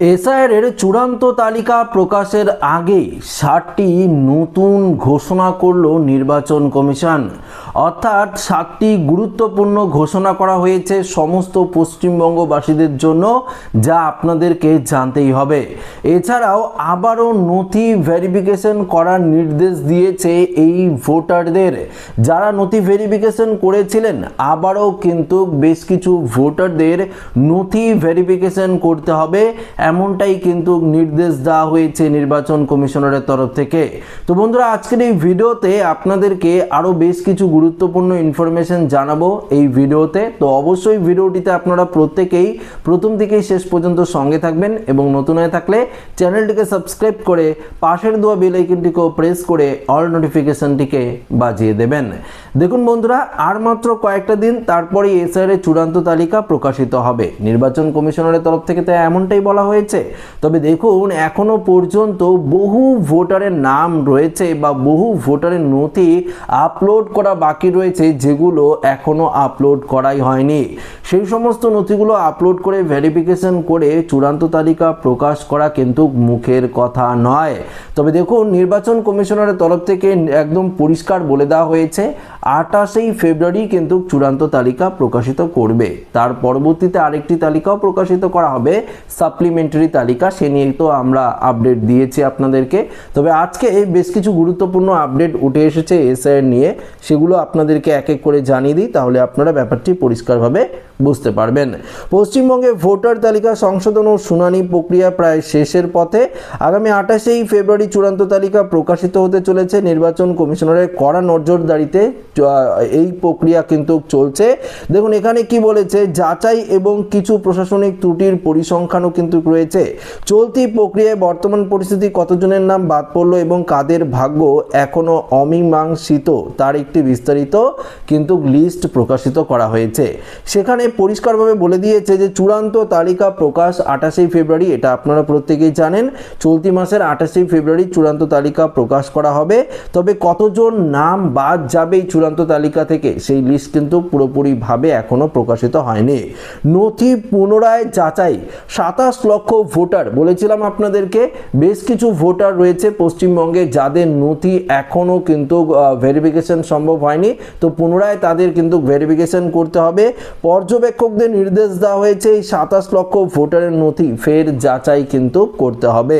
SIR চূড়ান্ত তালিকা প্রকাশের আগেই 7টি নতুন ঘোষণা করল নির্বাচন কমিশন। অর্থাৎ 7টি গুরুত্বপূর্ণ ঘোষণা করা হয়েছে সমস্ত পশ্চিমবঙ্গবাসীদের জন্য, যা আপনাদেরকে জানতেই হবে। এছাড়াও আবারও নথি ভেরিফিকেশন করার নির্দেশ দিয়েছে এই ভোটারদের। যারা নথি ভেরিফিকেশন করেছিলেন, আবারও কিন্তু বেশ কিছু ভোটারদের নথি ভেরিফিকেশন করতে হবে, এমনটাই কিন্তু নির্দেশ দেওয়া হয়েছে নির্বাচন কমিশনারের তরফ থেকে। তো বন্ধুরা, আজকের এই ভিডিওতে আপনাদেরকে আরও বেশ কিছু গুরুত্বপূর্ণ ইনফরমেশন জানাবো এই ভিডিওতে। তো অবশ্যই ভিডিওটিতে আপনারা প্রত্যেকেই প্রথম থেকেই শেষ পর্যন্ত সঙ্গে থাকবেন এবং নতুন হয়ে থাকলে চ্যানেলটিকে সাবস্ক্রাইব করে পাশের দেওয়া বেল আইকনটিকেও প্রেস করে অল নোটিফিকেশনটিকে বাজিয়ে দেবেন। দেখুন বন্ধুরা, আর মাত্র কয়েকটা দিন তারপরে এসআইআর চূড়ান্ত তালিকা প্রকাশিত হবে। নির্বাচন কমিশনারের তরফ থেকে তো এমনটাই বলা হয়েছে। তবে দেখুন, এখনো পর্যন্ত বহু ভোটারের নাম রয়েছে বা বহু ভোটারের নথি আপলোড করা বাকি রয়েছে, যেগুলো এখনো আপলোড করাই হয়নি। সেই সমস্ত নথিগুলো আপলোড করে ভেরিফিকেশন করে চূড়ান্ত তালিকা প্রকাশ করা কিন্তু মুখের কথা নয়। তবে দেখুন, নির্বাচন কমিশনারের তরফ থেকে একদম পরিষ্কার বলে দেওয়া হয়েছে 28 ফেব্রুয়ারি কিন্তু চূড়ান্ত তালিকা প্রকাশিত করবে। তার পরবর্তীতে আরেকটি তালিকাও প্রকাশিত করা হবে, সাপ্লিমেন্টারি তালিকা। সে নিয়ে তো আমরা আপডেট দিয়েছি আপনাদেরকে। তবে আজকে বেশ কিছু গুরুত্বপূর্ণ আপডেট উঠে এসেছে এসআইআর নিয়ে, সেগুলো আপনাদেরকে এক এক করে জানিয়ে দিই, তাহলে আপনারা ব্যাপারটি পরিষ্কারভাবে বুঝতে পারবেন। পশ্চিমবঙ্গে ভোটার তালিকা সংশোধন ও শুনানি প্রক্রিয়া প্রায় শেষের পথে। আগামী 28 ফেব্রুয়ারি চূড়ান্ত তালিকা প্রকাশিত হতে চলেছে। নির্বাচন কমিশনারের কড়া নজরদারিতে এই প্রক্রিয়া কিন্তু চলছে। দেখুন এখানে কি বলেছে, যাচাই এবং কিছু প্রশাসনিক ত্রুটির পরিসংখ্যানও কিন্তু রয়েছে। চলতি প্রক্রিয়ায় বর্তমান পরিস্থিতি, কতজনের নাম বাদ পড়লো এবং কাদের ভাগ্য এখনো অমীমাংসিত, তার একটি বিস্তারিত কিন্তু লিস্ট প্রকাশিত করা হয়েছে। সেখানে পরিষ্কারভাবে বলে দিয়েছে যে চূড়ান্ত তালিকা প্রকাশ 28 ফেব্রুয়ারি, এটা আপনারা প্রত্যেকেই জানেন। চলতি মাসের 28 ফেব্রুয়ারি চূড়ান্ত তালিকা প্রকাশ করা হবে। তবে কতজন নাম বাদ যাবে এই চূড়ান্ত তালিকা থেকে, সেই লিস্ট কিন্তু পুরোপুরিভাবে এখনো প্রকাশিত হয়নি। নথি পুনরায় যাচাই, 27 লক্ষ ভোটার, বলেছিলাম আপনাদেরকে বেশ কিছু ভোটার রয়েছে পশ্চিমবঙ্গে যাদের নথি এখনো কিন্তু ভেরিফিকেশন সম্ভব হয়নি। তো পুনরায় তাদের কিন্তু ভেরিফিকেশন করতে হবে। পর্যবেক্ষকদের নির্দেশ দেওয়া হয়েছে এই 27 লক্ষ ভোটারের নথি ফের যাচাই কিন্তু করতে হবে।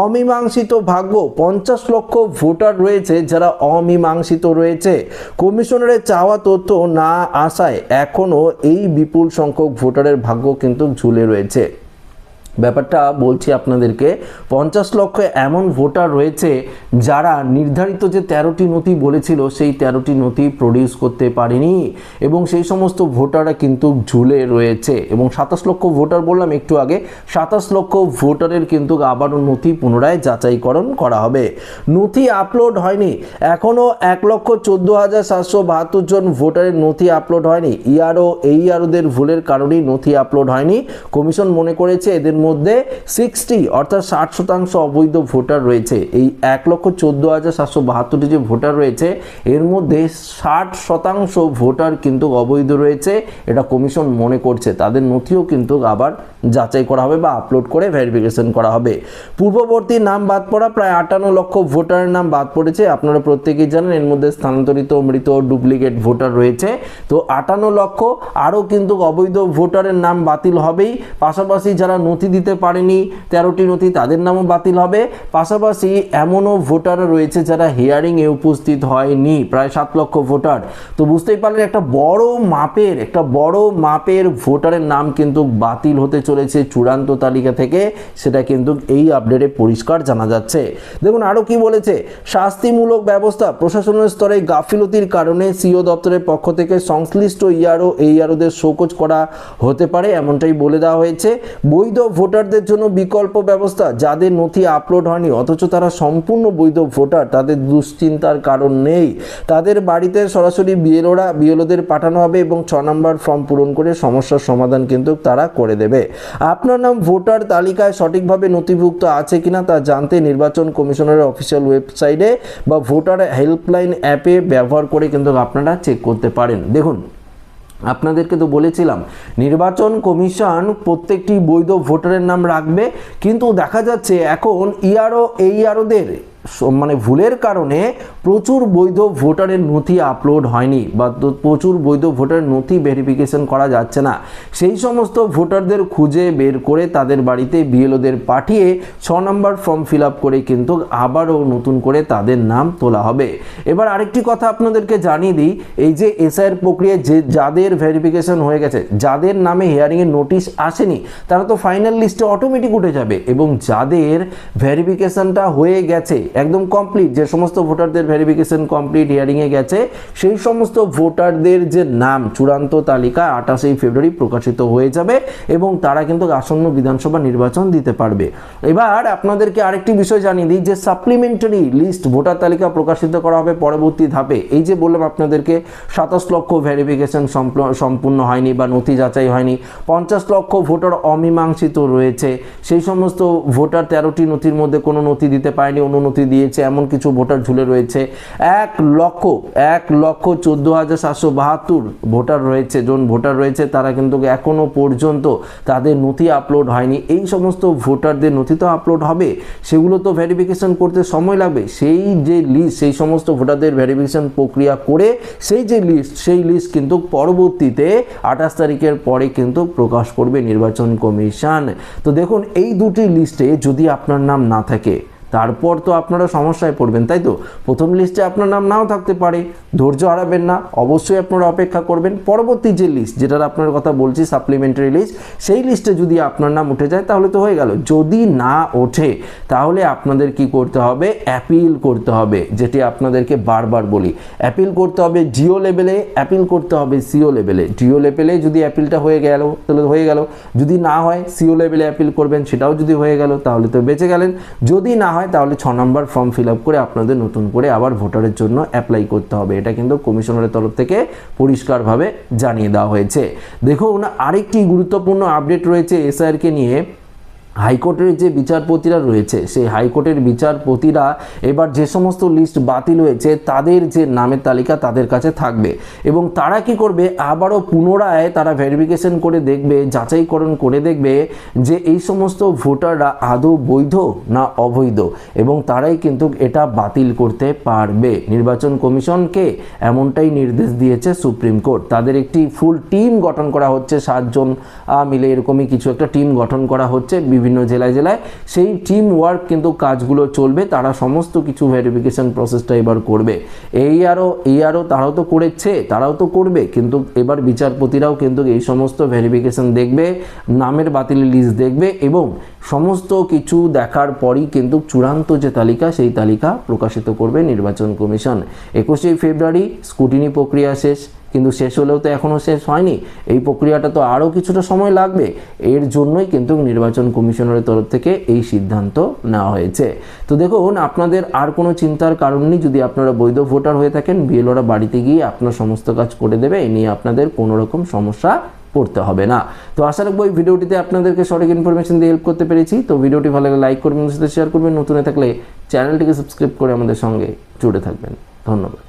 অমীমাংসিত ভাগ্য, 50 লক্ষ ভোটার রয়েছে যারা অমীমাংসিত রয়েছে। কমিশনারের চাওয়া তথ্য না আসায় এখনো এই বিপুল সংখ্যক ভোটারের ভাগ্য কিন্তু ঝুলে রয়েছে। ব্যাপারটা বলছি আপনাদেরকে, 50 লক্ষ এমন ভোটার রয়েছে যারা নির্ধারিত যে 13টি নথি বলেছিল, সেই 13টি নথি প্রডিউস করতে পারেনি এবং সেই সমস্ত ভোটাররা কিন্তু ঝুলে রয়েছে। এবং 27 লক্ষ ভোটার বললাম একটু আগে, 27 লক্ষ ভোটারের কিন্তু আবারও নথি পুনরায় যাচাইকরণ করা হবে। নথি আপলোড হয়নি, এখনও 1,14,772 জন ভোটারের নথি আপলোড হয়নি। এই আরোদের ভুলের কারণেই নথি আপলোড হয়নি। কমিশন মনে করেছে এদের মধ্যে 60 অর্থাৎ 60% অবৈধ ভোটার রয়েছে। এই 1,14,772 যে ভোটার রয়েছে, এর মধ্যে 60% ভোটার কিন্তু অবৈধ রয়েছে, এটা কমিশন মনে করছে। তাদের নথিও কিন্তু আবার যাচাই করা হবে বা আপলোড করে ভেরিফিকেশন করা হবে। পূর্ববর্তী নাম বাদ পড়া, প্রায় 58 লক্ষ ভোটারের নাম বাদ পড়েছে। আপনারা প্রত্যেকেই জানেন এর মধ্যে স্থানান্তরিত, মৃত, ডুপ্লিকেট ভোটার রয়েছে। তো 58 লক্ষ আরও কিন্তু অবৈধ ভোটারের নাম বাতিল হবেই। পাশাপাশি যারা নথি দিতে পারেনি 13টি নথি, তাদের নামও বাতিল হবে। পাশাপাশি এমনও ভোটার রয়েছে যারা হিয়ারিংয়ে উপস্থিত হয়নি, প্রায় 7 লক্ষ ভোটার। তো বুঝতেই পারলেন একটা বড় মাপের ভোটারের নাম কিন্তু বাতিল হতে চলেছে চূড়ান্ত তালিকা থেকে, সেটা কিন্তু এই আপডেটে পরিষ্কার জানা যাচ্ছে। দেখুন আরও কি বলেছে, শাস্তিমূলক ব্যবস্থা, প্রশাসনের স্তরে গাফিলতির কারণে সিও দপ্তরের পক্ষ থেকে সংশ্লিষ্ট ইয়ারোদের শোকজ করা হতে পারে, এমনটাই বলে দেওয়া হয়েছে। বৈধ ভোটারদের জন্য বিকল্প ব্যবস্থা, যাদের নথি আপলোড হয়নি অথচ তারা সম্পূর্ণ বৈধ ভোটার, তাদের দুশ্চিন্তার কারণ নেই। তাদের বাড়িতে সরাসরি বিএলওদের পাঠানো হবে এবং 6 নম্বর ফর্ম পূরণ করে সমস্যার সমাধান কিন্তু তারা করে দেবে। আপনার নাম ভোটার তালিকায় সঠিকভাবে নথিভুক্ত আছে কিনা তা জানতে নির্বাচন কমিশনের অফিসিয়াল ওয়েবসাইটে বা ভোটার হেল্পলাইন অ্যাপে ব্যবহার করে কিন্তু আপনারা চেক করতে পারেন। দেখুন আপনাদেরকে তো বলেছিলাম নির্বাচন কমিশন প্রত্যেকটি বৈধ ভোটারের নাম রাখবে, কিন্তু দেখা যাচ্ছে এখন এইআরওদের মানে ভুলের কারণে প্রচুর বৈধ ভোটারের নথি আপলোড হয়নি বা প্রচুর বৈধ ভোটারের নথি ভেরিফিকেশন করা যাচ্ছে না। সেই সমস্ত ভোটারদের খুঁজে বের করে তাদের বাড়িতে বিএলওদের পাঠিয়ে 6 নম্বর ফর্ম ফিল আপ করে কিন্তু আবারও নতুন করে তাদের নাম তোলা হবে। এবার আরেকটি কথা আপনাদেরকে জানিয়ে দিই, এই যে এসআইয়ের প্রক্রিয়ায় যাদের ভেরিফিকেশন হয়ে গেছে, যাদের নামে হিয়ারিংয়ের নোটিশ আসেনি, তারা তো ফাইনাল লিস্টে অটোমেটিক উঠে যাবে, এবং যাদের ভেরিফিকেশনটা হয়ে গেছে একদম কমপ্লিট, যে সমস্ত ভোটারদের ভেরিফিকেশন কমপ্লিট হিয়ারিংয়ে গেছে, সেই সমস্ত ভোটারদের যে নাম চূড়ান্ত তালিকা 28 ফেব্রুয়ারি প্রকাশিত হয়ে যাবে এবং তারা কিন্তু আসন্ন বিধানসভা নির্বাচন দিতে পারবে। এবার আপনাদেরকে আরেকটি বিষয় জানিয়ে দিই যে সাপ্লিমেন্টারি লিস্ট ভোটার তালিকা প্রকাশিত করা হবে পরবর্তী ধাপে। এই যে বললাম আপনাদেরকে 27 লক্ষ ভেরিফিকেশন সম্পূর্ণ হয়নি বা নথি যাচাই হয়নি, 50 লক্ষ ভোটার অমীমাংসিত রয়েছে, সেই সমস্ত ভোটার 13টি নথির মধ্যে কোনো নথি দিতে পারেনি, অনুনথি দিয়েছে, এমন কিছু ভোটার ঝুলে রয়েছে। 1,14,772 ভোটার রয়েছে, জন ভোটার রয়েছে, তারা কিন্তু এখনো পর্যন্ত তাদের নথি আপলোড হয়নি। এই সমস্ত ভোটারদের নথি তো আপলোড হবে, সেগুলো তো ভেরিফিকেশন করতে সময় লাগবে। সেই যে লিস্ট, সেই সমস্ত ভোটারদের ভেরিফিকেশন প্রক্রিয়া করে সেই যে লিস্ট, সেই লিস্ট কিন্তু পরবর্তীতে 28 তারিখের পরে কিন্তু প্রকাশ করবে নির্বাচন কমিশন। তো দেখুন, এই দুটি লিস্টে যদি আপনার নাম না থাকে তারপর তো আপনারা সমস্যায় পড়বেন, তাই তো? প্রথম লিস্টে আপনার নাম নাও থাকতে পারে, ধৈর্য হারাবেন না, অবশ্যই আপনারা অপেক্ষা করবেন। পরবর্তী যে লিস্ট, যেটার আপনার কথা বলছি সাপ্লিমেন্টারি লিস্ট, সেই লিস্টে যদি আপনার নাম উঠে যায় তাহলে তো হয়ে গেল। যদি না ওঠে তাহলে আপনাদের কি করতে হবে? অ্যাপিল করতে হবে, যেটি আপনাদেরকে বারবার বলি। অ্যাপিল করতে হবে জিও লেভেলে, অ্যাপিল করতে হবে সিও লেভেলে। জিও লেভেলে যদি অ্যাপিলটা হয়ে গেল তাহলে হয়ে গেল, যদি না হয় সিও লেভেলে অ্যাপিল করবেন, সেটাও যদি হয়ে গেল তাহলে তো বেঁচে গেলেন। যদি না হয় তাহলে 6 নম্বর ফর্ম ফিল আপ করে আপনাদের নতুন করে আবার ভোটারের জন্য অ্যাপ্লাই করতে হবে। এটা কিন্তু কমিশনারের তরফ থেকে পরিষ্কারভাবে জানিয়ে দেওয়া হয়েছে। দেখুন, আরেকটি গুরুত্বপূর্ণ আপডেট রয়েছে এসআইআরকে নিয়ে। হাইকোর্টের যে বিচারপতিরা রয়েছে, সেই হাইকোর্টের বিচারপতিরা এবার যে সমস্ত লিস্ট বাতিল হয়েছে তাদের যে নামের তালিকা তাদের কাছে থাকবে, এবং তারা কি করবে? আবারও পুনরায় তারা ভেরিফিকেশন করে দেখবে, যাচাইকরণ করে দেখবে যে এই সমস্ত ভোটাররা আদৌ বৈধ না অবৈধ, এবং তারাই কিন্তু এটা বাতিল করতে পারবে। নির্বাচন কমিশনকে এমনটাই নির্দেশ দিয়েছে সুপ্রিম কোর্ট। তাদের একটি ফুল টিম গঠন করা হচ্ছে, 7 জন মিলে এরকমই কিছু একটা টিম গঠন করা হচ্ছে বিভিন্ন জেলায় জেলায়। সেই টিম ওয়ার্ক কিন্তু কাজগুলো চলবে, তারা সমস্ত কিছু ভেরিফিকেশন প্রসেসটা এবার করবে। এইআরও তারাও তো করেছে, তারাও তো করবে, কিন্তু এবার বিচারপতিরাও কিন্তু এই সমস্ত ভেরিফিকেশন দেখবে, নামের বাতিলের লিস্ট দেখবে, এবং সমস্ত কিছু দেখার পরই কিন্তু চূড়ান্ত যে তালিকা, সেই তালিকা প্রকাশিত করবে নির্বাচন কমিশন। 21 ফেব্রুয়ারি স্ক্রুটিনি প্রক্রিয়া শেষ, কিন্তু শেষ হলেও তো এখনও শেষ হয়নি। এই প্রক্রিয়াটা তো আরও কিছুটা সময় লাগবে। এর জন্যই কিন্তু নির্বাচন কমিশনের তরফ থেকে এই সিদ্ধান্ত নেওয়া হয়েছে। তো দেখুন, আপনাদের আর কোনো চিন্তার কারণ নেই। যদি আপনারা বৈধ ভোটার হয়ে থাকেন, বিএলওরা বাড়িতে গিয়ে আপনার সমস্ত কাজ করে দেবে, এই নিয়ে আপনাদের কোনো রকম সমস্যা পড়তে হবে না। তো আশা রাখবো এই ভিডিওটিতে আপনাদেরকে সঠিক ইনফরমেশন দিয়ে হেল্প করতে পেরেছি। তো ভিডিওটি ভালো লাগলে লাইক করবেন, সাথে শেয়ার করবেন, নতুন থাকলে চ্যানেলটিকে সাবস্ক্রাইব করে আমাদের সঙ্গে জুড়ে থাকবেন। ধন্যবাদ।